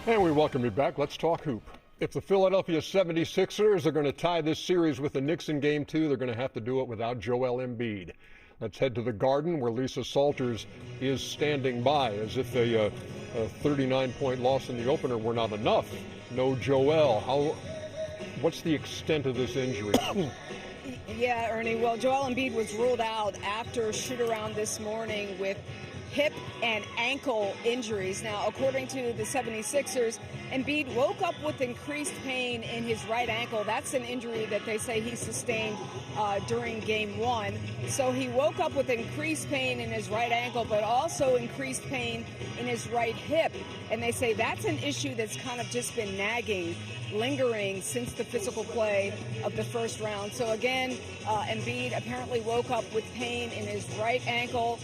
And we welcome you back. Let's talk hoop. If the Philadelphia 76ers are going to tie this series with the Knicks in Game 2, they're going to have to do it without Joel Embiid. Let's head to the Garden, where Lisa Salters is standing by, as if a 39-point loss in the opener were not enough. No Joel. What's the extent of this injury? Yeah, Ernie. Well, Joel Embiid was ruled out after a shoot-around this morning with hip and ankle injuries. Now, according to the 76ers, Embiid woke up with increased pain in his right ankle. That's an injury that they say he sustained during Game 1. So he woke up with increased pain in his right ankle, but also increased pain in his right hip. And they say that's an issue that's kind of just been nagging, lingering since the physical play of the first round. So again, Embiid apparently woke up with pain in his right ankle,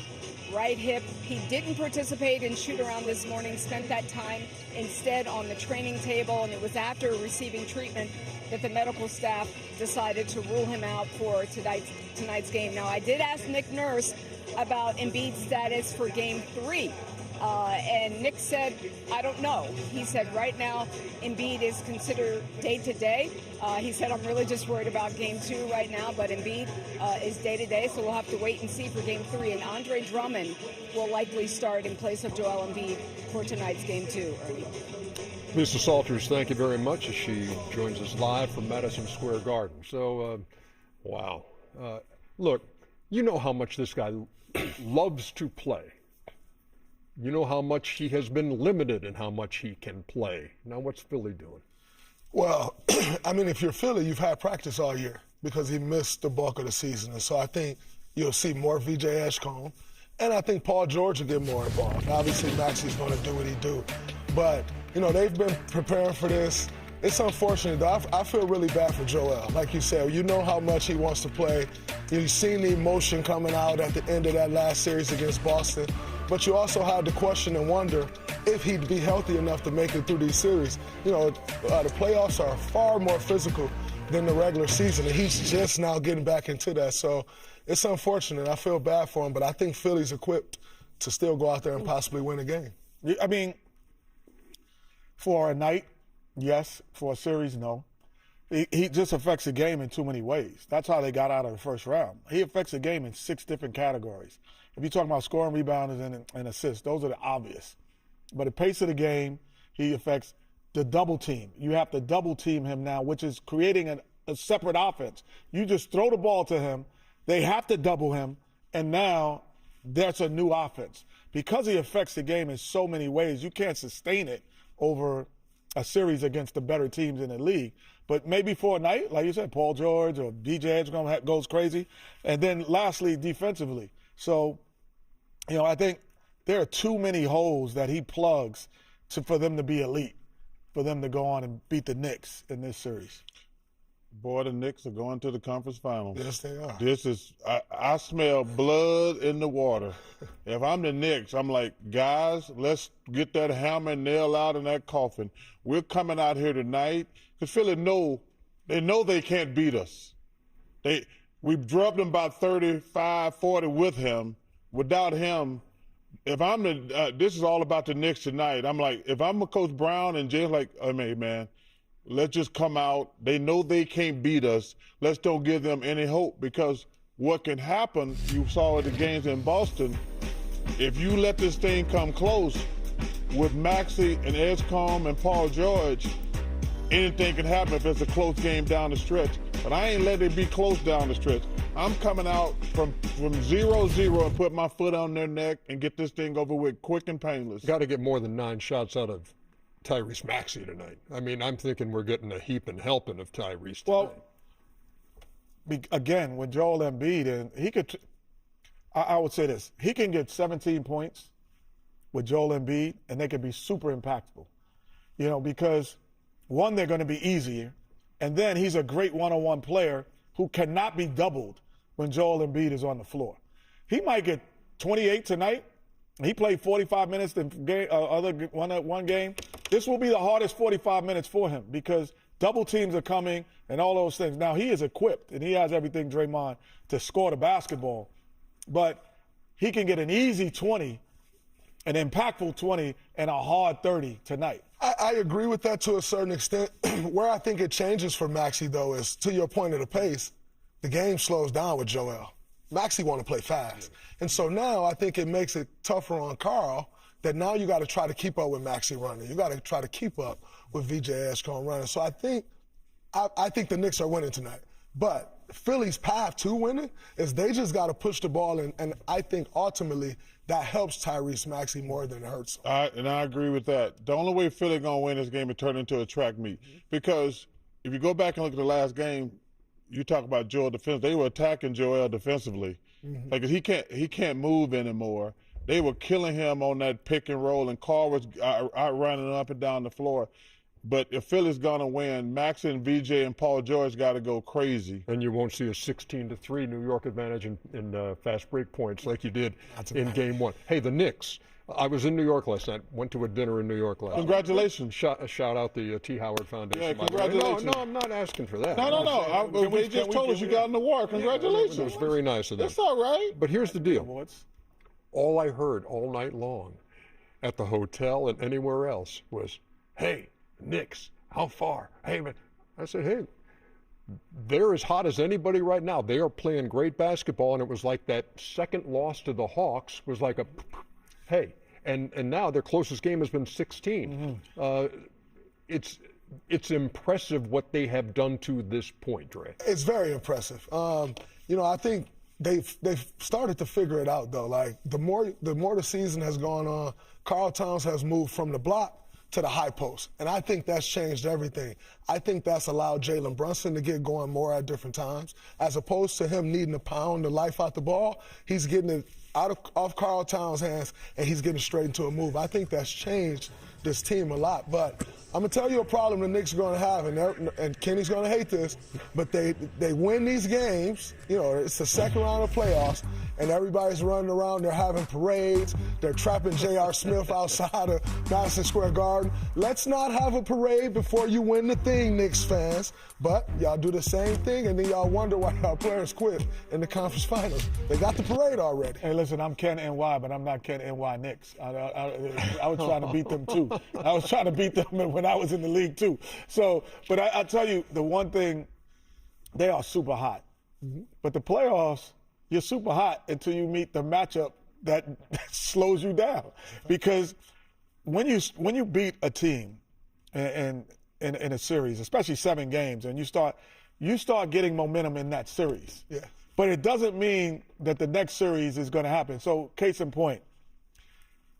right hip. He didn't participate in shoot-around this morning, spent that time instead on the training table, and it was after receiving treatment that the medical staff decided to rule him out for tonight's game. Now, I did ask Nick Nurse about Embiid's status for Game 3. And Nick said, I don't know. He said right now Embiid is considered day-to-day. He said, I'm really just worried about Game 2 right now, but Embiid is day-to-day, so we'll have to wait and see for Game 3. And Andre Drummond will likely start in place of Joel Embiid for tonight's Game 2, Ernie. Lisa Salters, thank you very much as she joins us live from Madison Square Garden. So, wow. Look, you know how much this guy loves to play. You know how much he has been limited in how much he can play. Now, what's Philly doing? Well, I mean, if you're Philly, you've had practice all year because he missed the bulk of the season. And so I think you'll see more VJ Ashcombe. And I think Paul George will get more involved. Obviously, Maxey's going to do what he do. But, you know, they've been preparing for this. It's unfortunate, though. I feel really bad for Joel. Like you said, you know how much he wants to play. You've seen the emotion coming out at the end of that last series against Boston. But you also had to question and wonder if he'd be healthy enough to make it through these series. You know, the playoffs are far more physical than the regular season, and he's just now getting back into that. So it's unfortunate. I feel bad for him, but I think Philly's equipped to still go out there and possibly win a game. I mean, for a night, yes. For a series, no. He just affects the game in too many ways. That's how they got out of the first round. He affects the game in 6 different categories. If you're talking about scoring, rebounds, and assists, those are the obvious. But the pace of the game, he affects the double team. You have to double team him now, which is creating a separate offense. You just throw the ball to him, they have to double him, and now that's a new offense. Because he affects the game in so many ways, you can't sustain it over a series against the better teams in the league. But maybe for a night, like you said, Paul George or DJ goes crazy. And then lastly, defensively. So, you know, I think there are too many holes that he plugs for them to be elite, for them to go on and beat the Knicks in this series. Boy, the Knicks are going to the conference finals. Yes, they are. This is, I smell blood in the water. If I'm the Knicks, I'm like, guys, let's get that hammer and nail out in that coffin. We're coming out here tonight because Philly know they can't beat us. We drubbed them by 35, 40 with him. Without him, if I'm this is all about the Knicks tonight. I'm like, if I'm a Coach Brown and Jay's like, I mean, man, let's just come out. They know they can't beat us. Let's don't give them any hope because what can happen, you saw at the games in Boston, if you let this thing come close with Maxey and Edgecombe and Paul George, anything can happen if it's a close game down the stretch. But I ain't letting it be close down the stretch. I'm coming out from 0-0 and put my foot on their neck and get this thing over with quick and painless. Got to get more than 9 shots out of Tyrese Maxey tonight. I mean, I'm thinking we're getting a heap and helping of Tyrese tonight. Well, again, with Joel Embiid, and he could, I would say this, he can get 17 points with Joel Embiid, and they could be super impactful. You know, because, one, they're going to be easier, and then he's a great one-on-one player who cannot be doubled when Joel Embiid is on the floor. He might get 28 tonight. He played 45 minutes in one game. This will be the hardest 45 minutes for him because double teams are coming and all those things. Now, he is equipped, and he has everything, Draymond, to score the basketball. But he can get an easy 20, an impactful 20, and a hard 30 tonight. I agree with that to a certain extent. Where I think it changes for Maxey, though, is to your point of the pace, the game slows down with Joel. Maxey want to play fast. And so now I think it makes it tougher on Carl that now you got to try to keep up with Maxey running. You got to try to keep up with VJ Ashcombe running. So I think the Knicks are winning tonight. But Philly's path to winning is they just got to push the ball, and I think ultimately that helps Tyrese Maxey more than it hurts him. And I agree with that. The only way Philly going to win this game is turn into a track meet. Because if you go back and look at the last game, you talk about Joel defense. They were attacking Joel defensively. Like he can't move anymore. They were killing him on that pick and roll, and Carl was out running up and down the floor. But if Philly's going to win, Max and VJ and Paul George got to go crazy. And you won't see a 16-3 New York advantage in fast break points like you did in Game 1. Hey, the Knicks. I was in New York last night. Went to a dinner in New York last night. Congratulations. Shout out the T. Howard Foundation. Yeah, congratulations. No, I'm not asking for that. No. They just told us you got an award. Congratulations. It was very nice of them. That's all right. But here's the deal. All I heard all night long at the hotel and anywhere else was, hey, Knicks, how far? Hey, man. I said, hey, they're as hot as anybody right now. They are playing great basketball, and it was like that second loss to the Hawks was like a, hey. And now their closest game has been 16. It's impressive what they have done to this point, Dre. It's very impressive. I think they've started to figure it out, though. Like the more the season has gone on, Karl Towns has moved from the block to the high post, and I think that's changed everything. I think that's allowed Jalen Brunson to get going more at different times, as opposed to him needing to pound the life out the ball. He's getting it off Karl Towns' hands, and he's getting straight into a move. I think that's changed this team a lot. But I'm going to tell you a problem the Knicks are going to have, and Kenny's going to hate this, but they win these games. It's the second round of playoffs, and everybody's running around. They're having parades. They're trapping J.R. Smith outside of Madison Square Garden. Let's not have a parade before you win the thing, Knicks fans. But y'all do the same thing, and then y'all wonder why y'all players quit in the conference finals. They got the parade already. Hey, listen, I'm Ken NY, but I'm not Ken NY Knicks. I was trying to beat them, too. I was trying to beat them when I was in the league, too. So, but I tell you, the one thing, they are super hot. But the playoffs, you're super hot until you meet the matchup that slows you down. Because when you beat a team in a series, especially 7 games, and you start getting momentum in that series. Yeah. But it doesn't mean that the next series is going to happen. So, case in point,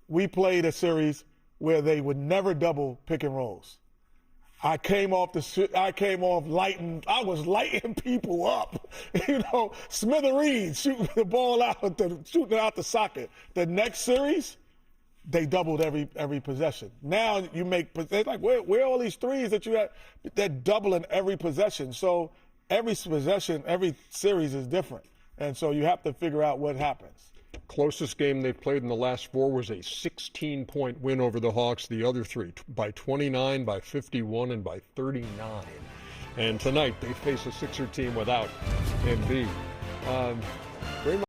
we played a series where they would never double pick and rolls. I came off lighting. I was lighting people up. Smithereens, shooting the ball out, shooting it out the socket. The next series, they doubled every possession. Now you make, they're like, where are all these threes that you had? They're doubling every possession. So every possession, every series is different. And so you have to figure out what happens. Closest game they've played in the last 4 was a 16-point win over the Hawks. The other 3 by 29, by 51, and by 39. And tonight they face a Sixer team without Embiid. Draymond